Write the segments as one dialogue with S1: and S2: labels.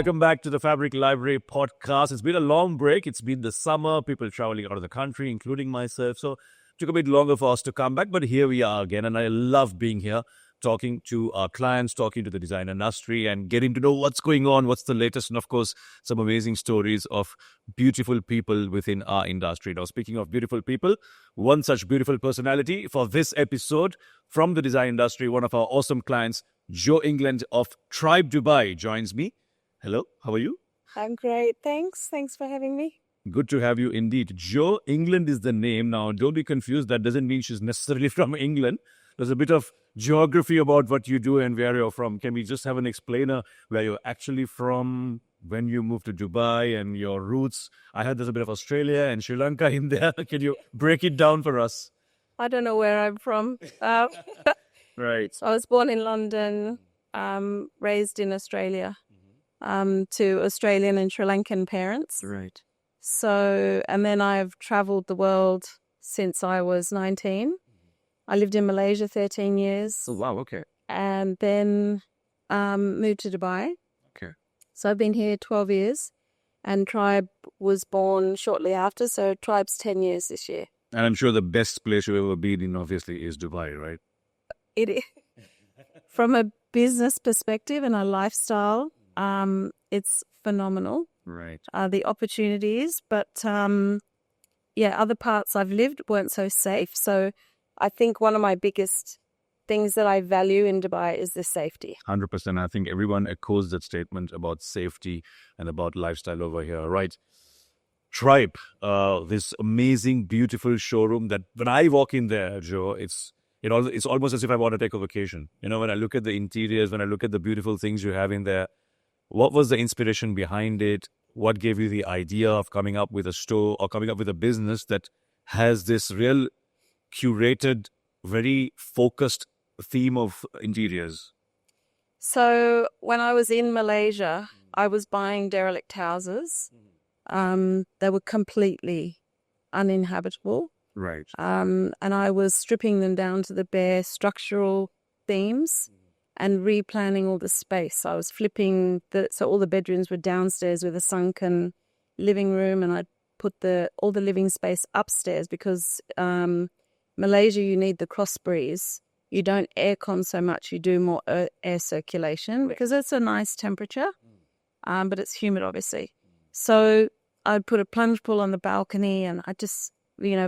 S1: Welcome back to the Fabric Library podcast. It's been a long break. It's been the summer, people traveling out of the country, including myself. So it took a bit longer for us to come back, but here we are again. And I love being here, talking to our clients, talking to the design industry and getting to know what's going on, what's the latest, and of course, some amazing stories of beautiful people within our industry. Now, speaking of beautiful people, one such beautiful personality for this episode from the design industry, one of our awesome clients, Jo Englad of Tribe Dubai, joins me. Hello, how are you?
S2: I'm great, thanks. Thanks for having me.
S1: Good to have you indeed. Jo Englad is the name. Now, don't be confused. That doesn't mean she's necessarily from England. There's a bit of geography about what you do and where you're from. Can we just have an explainer where you're actually from, when you moved to Dubai and your roots? I heard there's a bit of Australia and Sri Lanka in there. Can you break it down for us?
S2: I don't know where I'm from.
S1: Right.
S2: So I was born in London, raised in Australia, to Australian and Sri Lankan parents.
S1: Right.
S2: So, and then I've traveled the world since I was 19. I lived in Malaysia 13 years.
S1: Oh, wow. Okay.
S2: And then moved to Dubai.
S1: Okay.
S2: So I've been here 12 years. And Tribe was born shortly after. So Tribe's 10 years this year.
S1: And I'm sure the best place you've ever been in, obviously, is Dubai, right?
S2: It is. From a business perspective and a lifestyle, it's phenomenal.
S1: Right.
S2: The opportunities, but other parts I've lived weren't so safe. So I think one of my biggest things that I value in Dubai is the safety.
S1: 100%. I think everyone echoes that statement about safety and about lifestyle over here, right? Tribe, this amazing, beautiful showroom that when I walk in there, Jo, it's almost as if I want to take a vacation. You know, when I look at the interiors, when I look at the beautiful things you have in there, what was the inspiration behind it? What gave you the idea of coming up with a store or coming up with a business that has this real curated, very focused theme of interiors?
S2: So when I was in Malaysia, I was buying derelict houses. They were completely uninhabitable.
S1: Right.
S2: And I was stripping them down to the bare structural themes and replanning all the space. I was flipping so all the bedrooms were downstairs with a sunken living room, and I'd put all the living space upstairs because Malaysia, you need the cross breeze. You don't aircon so much, you do more air circulation because it's a nice temperature, but it's humid, obviously. So I'd put a plunge pool on the balcony, and I just,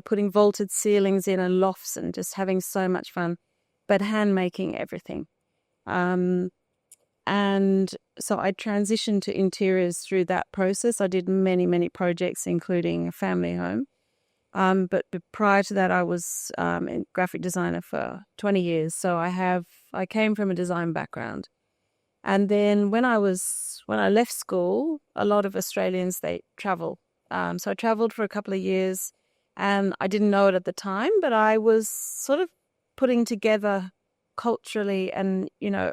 S2: putting vaulted ceilings in and lofts and just having so much fun, but hand making everything. And so I transitioned to interiors through that process. I did many, many projects, including a family home. But prior to that, I was a graphic designer for 20 years. So I came from a design background. And then when I left school, a lot of Australians, they travel. So I traveled for a couple of years, and I didn't know it at the time, but I was sort of putting together culturally and,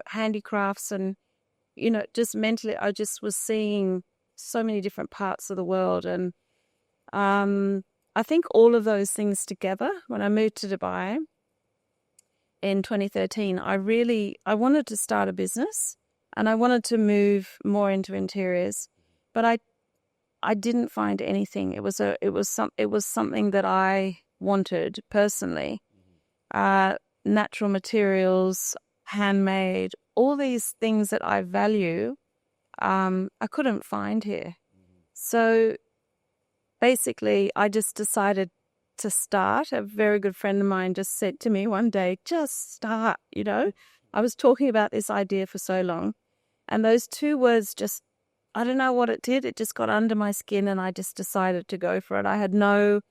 S2: handicrafts and, just mentally, I just was seeing so many different parts of the world. And I think all of those things together, when I moved to Dubai in 2013, I wanted to start a business and I wanted to move more into interiors, but I didn't find anything. It was something that I wanted personally. Natural materials, handmade, all these things that I value, I couldn't find here. So basically, I just decided to start. A very good friend of mine just said to me one day, just start, I was talking about this idea for so long. And those two words just, I don't know what it did. It just got under my skin and I just decided to go for it. I had no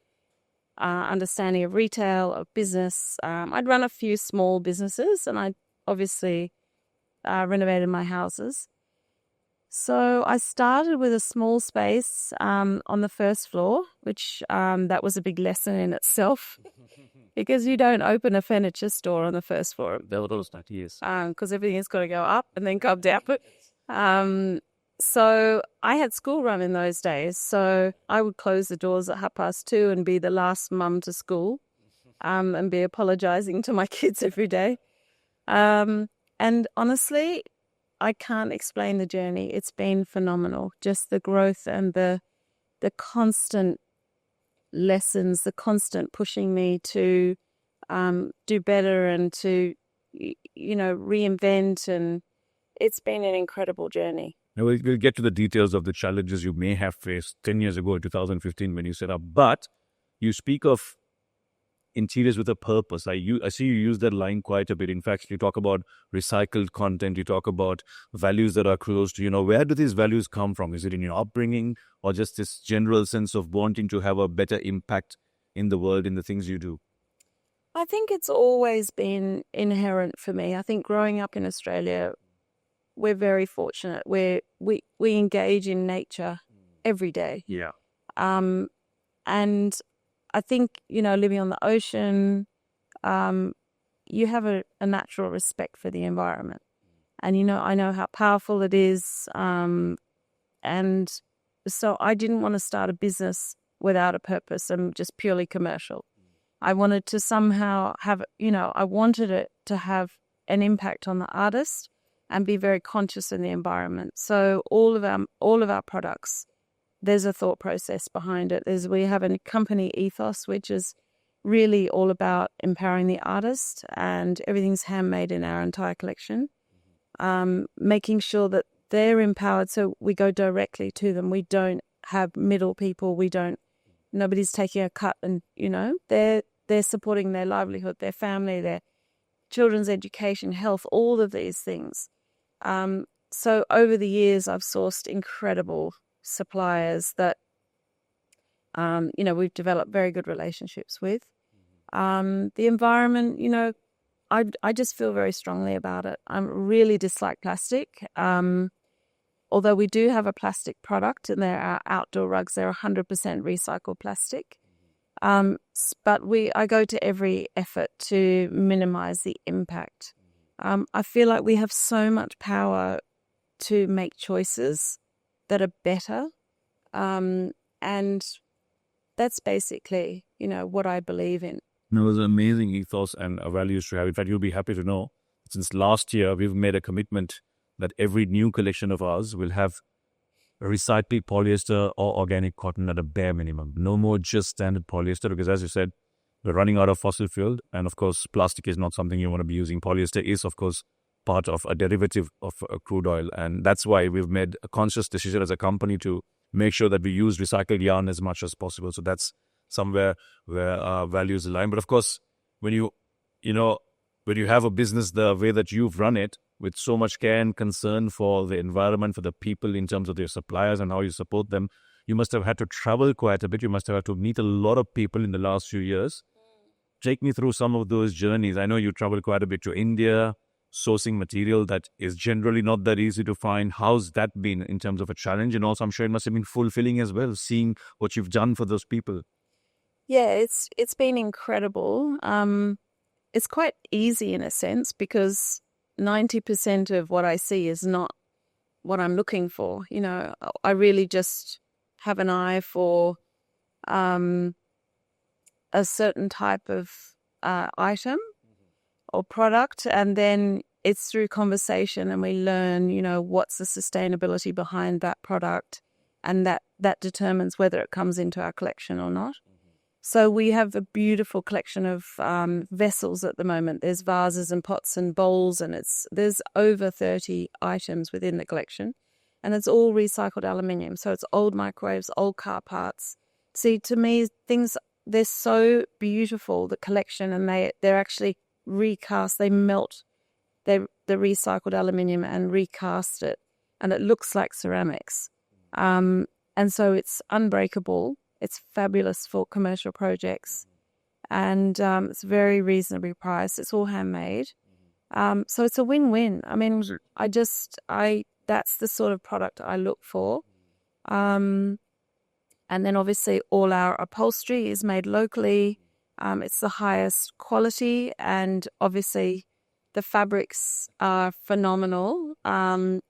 S2: understanding of retail, of business. I'd run a few small businesses and I obviously renovated my houses. So I started with a small space on the first floor, which that was a big lesson in itself because you don't open a furniture store on the first floor.
S1: Those 90 years.
S2: Because everything has got to go up and then come down. So I had school run in those days. So I would close the doors at 2:30 and be the last mum to school and be apologizing to my kids every day. And honestly, I can't explain the journey. It's been phenomenal. Just the growth and the constant lessons, the constant pushing me to do better and to reinvent, and it's been an incredible journey.
S1: Now, we'll get to the details of the challenges you may have faced 10 years ago in 2015 when you set up. But you speak of interiors with a purpose. I see you use that line quite a bit. In fact, you talk about recycled content. You talk about values that are close to, where do these values come from? Is it in your upbringing or just this general sense of wanting to have a better impact in the world, in the things you do?
S2: I think it's always been inherent for me. I think growing up in Australia, we're very fortunate. We engage in nature every day.
S1: Yeah.
S2: And I think, living on the ocean, you have a natural respect for the environment. And, I know how powerful it is. And so I didn't want to start a business without a purpose and just purely commercial. I wanted to somehow have, I wanted it to have an impact on the artist and be very conscious in the environment. So all of our products, there's a thought process behind it. We have a company ethos, which is really all about empowering the artist, and everything's handmade in our entire collection, making sure that they're empowered. So we go directly to them. We don't have middle people. Nobody's taking a cut, and, they're supporting their livelihood, their family, their children's education, health, all of these things. So over the years, I've sourced incredible suppliers that, we've developed very good relationships with. The environment, I just feel very strongly about it. I really dislike plastic. Although we do have a plastic product, and there are outdoor rugs, they're 100% recycled plastic. But I go to every effort to minimize the impact. I feel like we have so much power to make choices that are better. And that's basically, what I believe in.
S1: It was an amazing ethos and values to have. In fact, you'll be happy to know, since last year, we've made a commitment that every new collection of ours will have recycled polyester or organic cotton at a bare minimum. No more just standard polyester, because as you said, we're running out of fossil fuel. And of course, plastic is not something you want to be using. Polyester is, of course, part of a derivative of crude oil. And that's why we've made a conscious decision as a company to make sure that we use recycled yarn as much as possible. So that's somewhere where our values align. But of course, when you have a business the way that you've run it, with so much care and concern for the environment, for the people in terms of their suppliers and how you support them, you must have had to travel quite a bit. You must have had to meet a lot of people in the last few years. Take me through some of those journeys. I know you traveled quite a bit to India, sourcing material that is generally not that easy to find. How's that been in terms of a challenge? And also, I'm sure it must have been fulfilling as well, seeing what you've done for those people.
S2: Yeah, it's been incredible. It's quite easy in a sense, because 90% of what I see is not what I'm looking for. I really just have an eye for a certain type of item or product, and then it's through conversation and we learn, what's the sustainability behind that product, and that determines whether it comes into our collection or not. So we have a beautiful collection of vessels at the moment. There's vases and pots and bowls, and there's over 30 items within the collection, and it's all recycled aluminium. So it's old microwaves, old car parts. See, to me, they're so beautiful, the collection, and they're actually recast. They melt the recycled aluminium and recast it, and it looks like ceramics. And so it's unbreakable. It's fabulous for commercial projects, and it's very reasonably priced. It's all handmade. So it's a win-win. I mean, that's the sort of product I look for. And then obviously all our upholstery is made locally. It's the highest quality, and obviously the fabrics are phenomenal,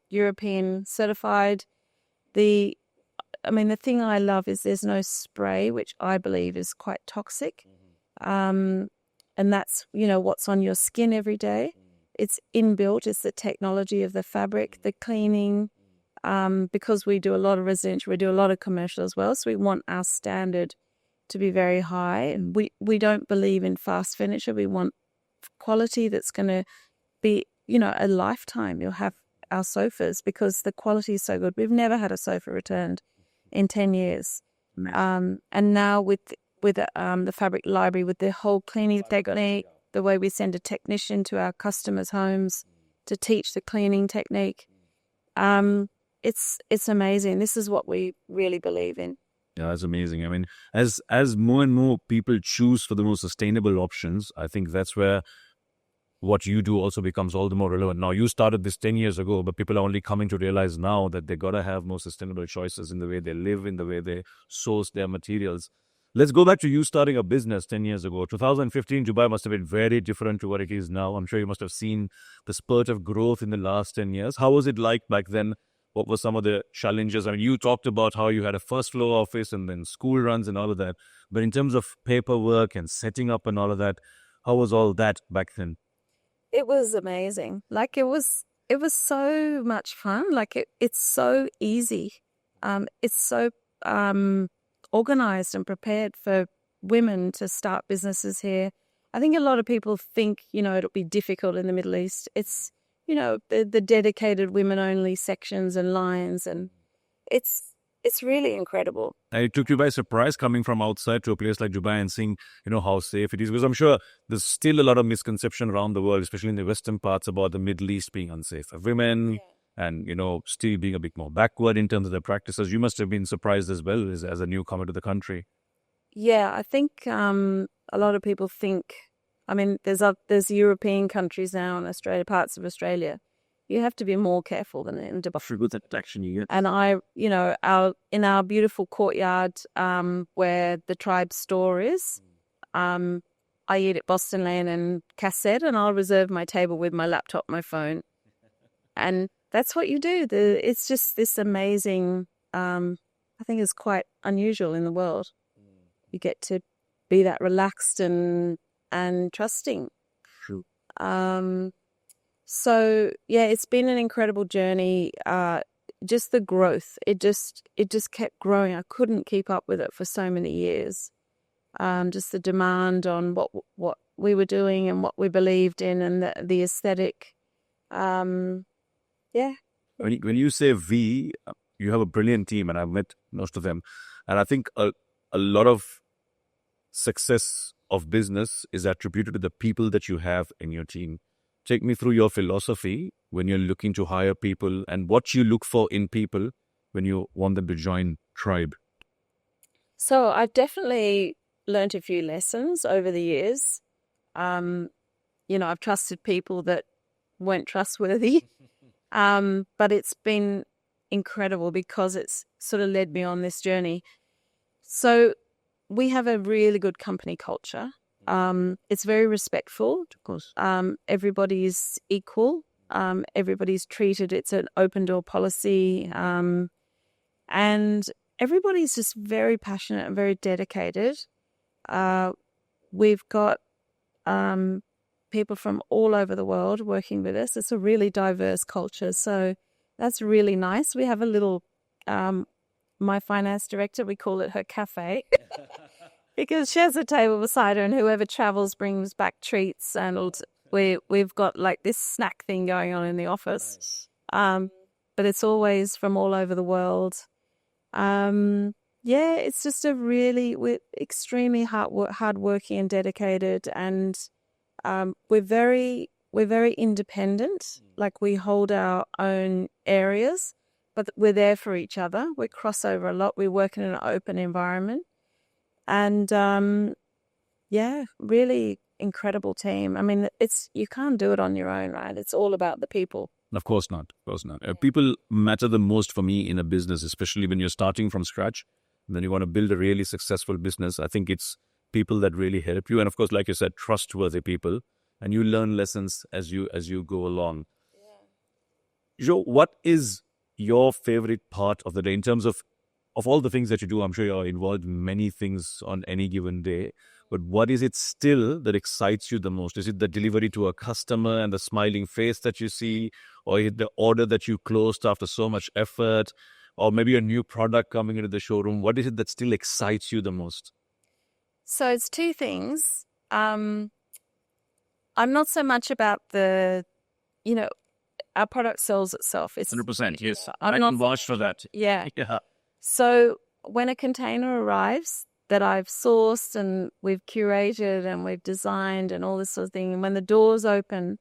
S2: European certified. The thing I love is there's no spray, which I believe is quite toxic. And that's, what's on your skin every day it's inbuilt. It's the technology of the fabric, the cleaning. Because we do a lot of residential, we do a lot of commercial as well. So we want our standard to be very high. And we don't believe in fast furniture. We want quality that's going to be, a lifetime. You'll have our sofas because the quality is so good. We've never had a sofa returned in 10 years. And now with the fabric library, with the whole cleaning technique, the way we send a technician to our customers' homes to teach the cleaning technique, it's amazing. This is what we really believe in.
S1: Yeah, that's amazing. I mean, as more and more people choose for the more sustainable options, I think that's where what you do also becomes all the more relevant. Now, you started this 10 years ago, but people are only coming to realize now that they got to have more sustainable choices in the way they live, in the way they source their materials. Let's go back to you starting a business 10 years ago. 2015, Dubai must have been very different to what it is now. I'm sure you must have seen the spurt of growth in the last 10 years. How was it like back then? What were some of the challenges? I mean, you talked about how you had a first floor office and then school runs and all of that. But in terms of paperwork and setting up and all of that, how was all that back then?
S2: It was amazing. Like it was so much fun. Like it's so easy. It's so organized and prepared for women to start businesses here. I think a lot of people think, it'll be difficult in the Middle East. It's, the dedicated women-only sections and lines, and it's really incredible.
S1: It took you by surprise coming from outside to a place like Dubai and seeing, how safe it is. Because I'm sure there's still a lot of misconception around the world, especially in the Western parts, about the Middle East being unsafe for women and, still being a bit more backward in terms of their practices. You must have been surprised as well as a newcomer to the country.
S2: Yeah, I think a lot of people think, I mean, there's European countries now in Australia, parts of Australia. You have to be more careful than in Dubai.
S1: For good protection you get.
S2: And in our beautiful courtyard where the tribe store is, I eat at Boston Lane and Cassette, and I'll reserve my table with my laptop, my phone. And that's what you do. It's just this amazing, I think it's quite unusual in the world. You get to be that relaxed and trusting.
S1: True.
S2: So yeah, it's been an incredible journey. Just the growth, it just kept growing. I couldn't keep up with it for so many years. Just the demand on what we were doing and what we believed in, and the aesthetic. Yeah.
S1: When you say we, you have a brilliant team, and I've met most of them, and I think a lot of success of business is attributed to the people that you have in your team. Take me through your philosophy when you're looking to hire people and what you look for in people when you want them to join Tribe.
S2: So I've definitely learned a few lessons over the years. I've trusted people that weren't trustworthy, but it's been incredible because it's sort of led me on this journey. So we have a really good company culture. It's very respectful.
S1: Of course.
S2: Everybody's equal. Everybody's treated. It's an open door policy. And everybody's just very passionate and very dedicated. We've got people from all over the world working with us. It's a really diverse culture. So that's really nice. We have a little, my finance director, we call it her cafe. Because she has a table beside her, and whoever travels brings back treats, and we've got like this snack thing going on in the office. Nice. But it's always from all over the world. It's just we're extremely hardworking and dedicated, and we're very independent. Like we hold our own areas, but we're there for each other. We cross over a lot. We work in an open environment. And, really incredible team. I mean, you can't do it on your own, right? It's all about the people.
S1: Of course not. People matter the most for me in a business, especially when you're starting from scratch. And then you want to build a really successful business. I think it's people that really help you. And of course, like you said, trustworthy people. And you learn lessons as you go along. Yeah. Jo, what is your favorite part of the day in terms of all the things that you do? I'm sure you're involved in many things on any given day. But what is it still that excites you the most? Is it the delivery to a customer and the smiling face that you see? Or is it the order that you closed after so much effort? Or maybe a new product coming into the showroom? What is it that still excites you the most?
S2: So it's two things. I'm not so much about the, our product sells itself. It's
S1: 100%, yes.
S2: I'm
S1: I
S2: not-
S1: can vouch for that.
S2: Yeah.
S1: Yeah.
S2: So when a container arrives that I've sourced and we've curated and we've designed and all this sort of thing, and when the doors open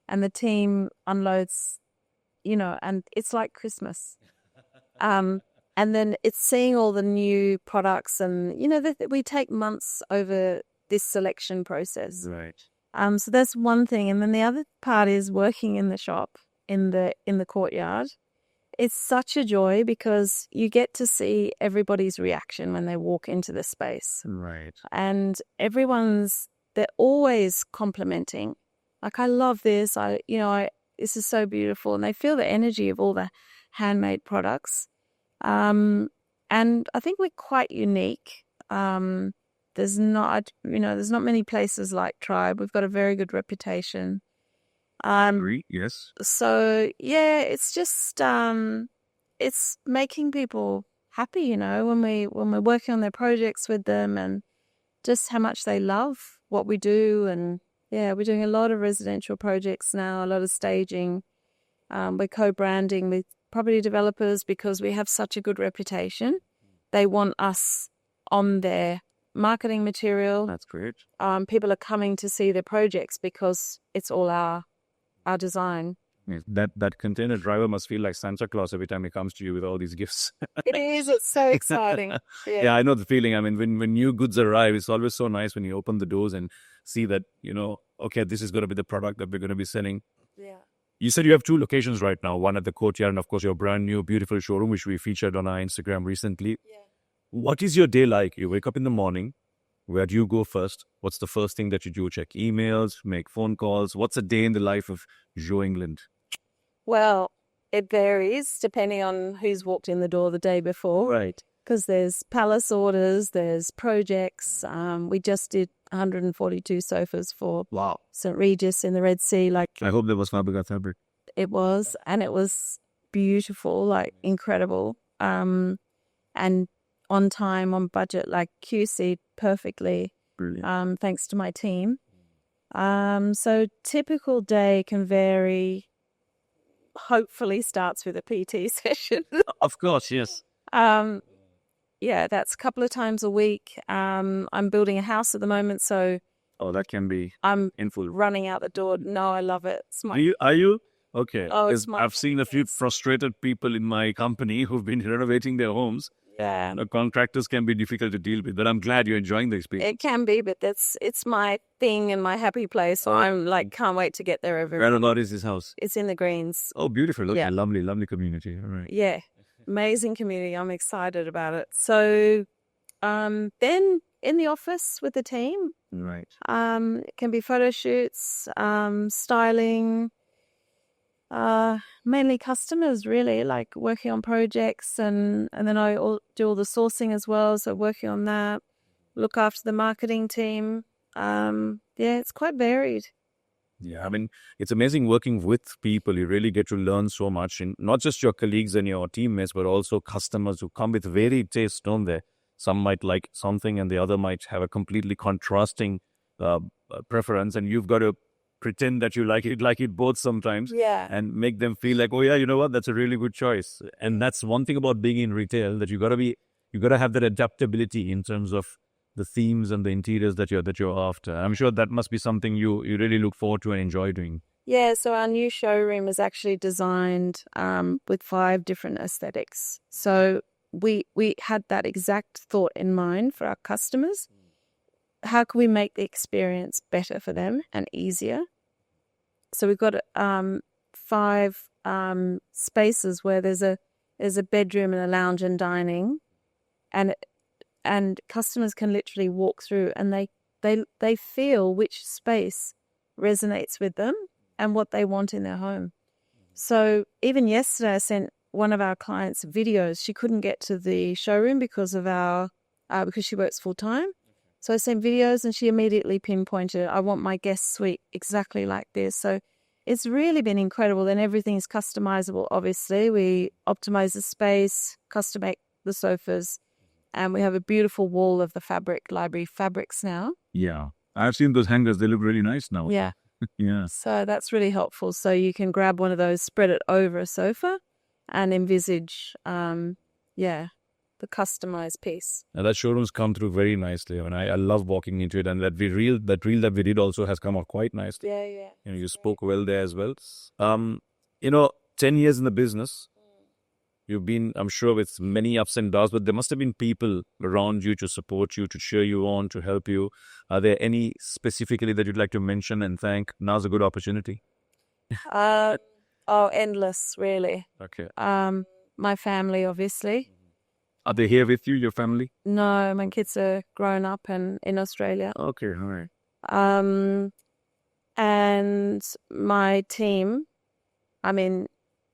S2: and the team unloads, and it's like Christmas. And then it's seeing all the new products and, that we take months over this selection process.
S1: Right.
S2: So that's one thing. And then the other part is working in the shop, in the courtyard. It's such a joy because you get to see everybody's reaction when they walk into the space.
S1: Right.
S2: And they're always complimenting. Like, I love this. This is so beautiful. And they feel the energy of all the handmade products. And I think we're quite unique. There's not many places like Tribe. We've got a very good reputation.
S1: Agree, yes.
S2: So yeah, it's just it's making people happy, when we're working on their projects with them, and just how much they love what we do. And yeah, we're doing a lot of residential projects now, a lot of staging. We're co-branding with property developers because we have such a good reputation. They want us on their marketing material.
S1: That's great.
S2: People are coming to see their projects because it's all our design.
S1: Yes, that container driver must feel like Santa Claus every time he comes to you with all these gifts.
S2: It is. It's so exciting.
S1: Yeah, I know the feeling. I mean, when new goods arrive, it's always so nice when you open the doors and see that, okay, this is going to be the product that we're going to be selling.
S2: Yeah.
S1: You said you have 2 locations right now, one at the courtyard and, of course, your brand new, beautiful showroom, which we featured on our Instagram recently.
S2: Yeah.
S1: What is your day like? You wake up in the morning. Where do you go first? What's the first thing that you do? Check emails, make phone calls? What's a day in the life of Joe England?
S2: Well, it varies depending on who's walked in the door the day before.
S1: Right.
S2: Because there's palace orders, there's projects. We just did 142 sofas for
S1: Wow.
S2: St. Regis in the Red Sea.
S1: I hope there was fabric.
S2: It was, and it was beautiful, incredible. And on time, on budget, QC perfectly.
S1: Brilliant.
S2: Thanks to my team. So typical day can vary. Hopefully starts with a PT session.
S1: Of course, yes.
S2: Yeah, that's a couple of times a week. I'm building a house at the moment, so
S1: that can be
S2: I'm
S1: in full.
S2: running out the door. No, I love it. It's my
S1: Are you? Okay.
S2: Oh, it's
S1: I've seen a few frustrated people in my company who've been renovating their homes.
S2: yeah.
S1: Contractors can be difficult to deal with, but I'm glad you're enjoying the experience.
S2: It can be, but it's my thing and my happy place. So I'm can't wait to get there every.
S1: Where about is this house?
S2: It's in the Greens.
S1: Oh, beautiful. Okay,
S2: Yeah.
S1: lovely, lovely community. All right.
S2: Yeah, amazing community. I'm excited about it. So, then in the office with the team,
S1: Right.
S2: it can be photo shoots, styling. Mainly customers, really, working on projects, and then I do all the sourcing as well. So working on that, look after the marketing team. Yeah, it's quite varied.
S1: Yeah, I mean, it's amazing working with people. You really get to learn so much, and not just your colleagues and your teammates, but also customers who come with varied tastes, don't they? Some might like something and the other might have a completely contrasting preference, and you've got to pretend that you like it both sometimes.
S2: Yeah.
S1: And make them feel like, oh yeah, you know what, that's a really good choice. And that's one thing about being in retail, that you gotta have that adaptability in terms of the themes and the interiors that you're after. I'm sure that must be something you really look forward to and enjoy doing.
S2: Yeah, so our new showroom is actually designed with 5 different aesthetics. So we had that exact thought in mind for our customers. How can we make the experience better for them and easier? So we've got 5 spaces where there's a bedroom and a lounge and dining, and customers can literally walk through and they feel which space resonates with them and what they want in their home. So even yesterday, I sent one of our clients videos. She couldn't get to the showroom because she works full time. So I sent videos and she immediately pinpointed, I want my guest suite exactly like this. So it's really been incredible. And everything is customizable, obviously. We optimize the space, custom make the sofas, and we have a beautiful wall of the fabric library fabrics now.
S1: Yeah. I've seen those hangers. They look really nice now.
S2: Yeah.
S1: Yeah.
S2: So that's really helpful. So you can grab one of those, spread it over a sofa, and envisage, the customized piece.
S1: And that showroom's come through very nicely. I mean, I love walking into it, and that reel that we did also has come out quite nicely.
S2: Yeah.
S1: You spoke well there as well. 10 years in the business, you've been, I'm sure, with many ups and downs, but there must have been people around you to support you, to cheer you on, to help you. Are there any specifically that you'd like to mention and thank? Now's a good opportunity.
S2: Endless, really.
S1: Okay.
S2: My family, obviously.
S1: Are they here with you, your family?
S2: No, my kids are grown up and in Australia.
S1: Okay, all right.
S2: And my team, I mean,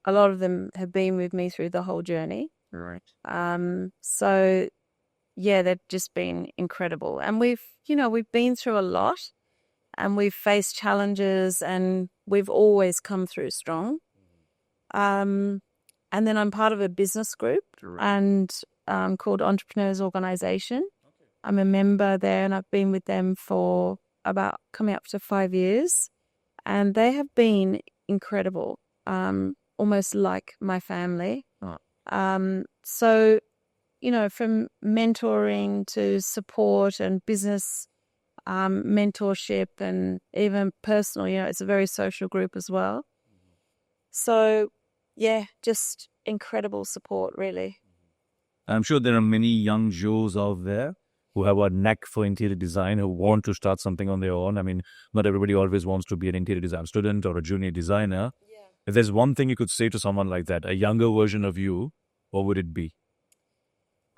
S2: a lot of them have been with me through the whole journey.
S1: Right.
S2: So yeah, they've just been incredible. And we've been through a lot and we've faced challenges and we've always come through strong. And then I'm part of a business group and called Entrepreneurs Organisation. Okay. I'm a member there and I've been with them for about coming up to 5 years. And they have been incredible, almost like my family. Oh. So, from mentoring to support and business mentorship and even personal, it's a very social group as well. So, yeah, just incredible support, really.
S1: I'm sure there are many young Joes out there who have a knack for interior design, who want to start something on their own. I mean, not everybody always wants to be an interior design student or a junior designer. Yeah. If there's one thing you could say to someone like that, a younger version of you, what would it be?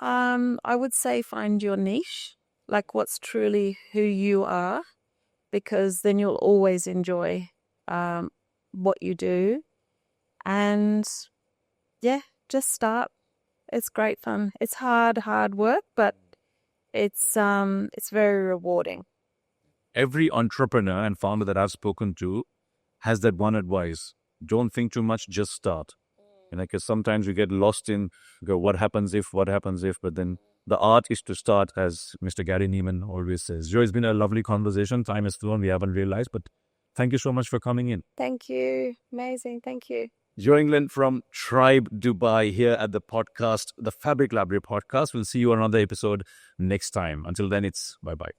S2: I would say find your niche, like what's truly who you are, because then you'll always enjoy what you do. And yeah, just start. It's great fun. It's hard work, but it's very rewarding.
S1: Every entrepreneur and founder that I've spoken to has that one advice: don't think too much, just start. And because sometimes we get lost in what happens if, but then the art is to start, as Mr. Gary Neiman always says. Joe, it's been a lovely conversation. Time has flown, we haven't realized, but thank you so much for coming in.
S2: Thank you. Amazing. Thank you.
S1: Joe Englad from Tribe Dubai here at the podcast, the Fabric Library podcast. We'll see you on another episode next time. Until then, it's bye-bye.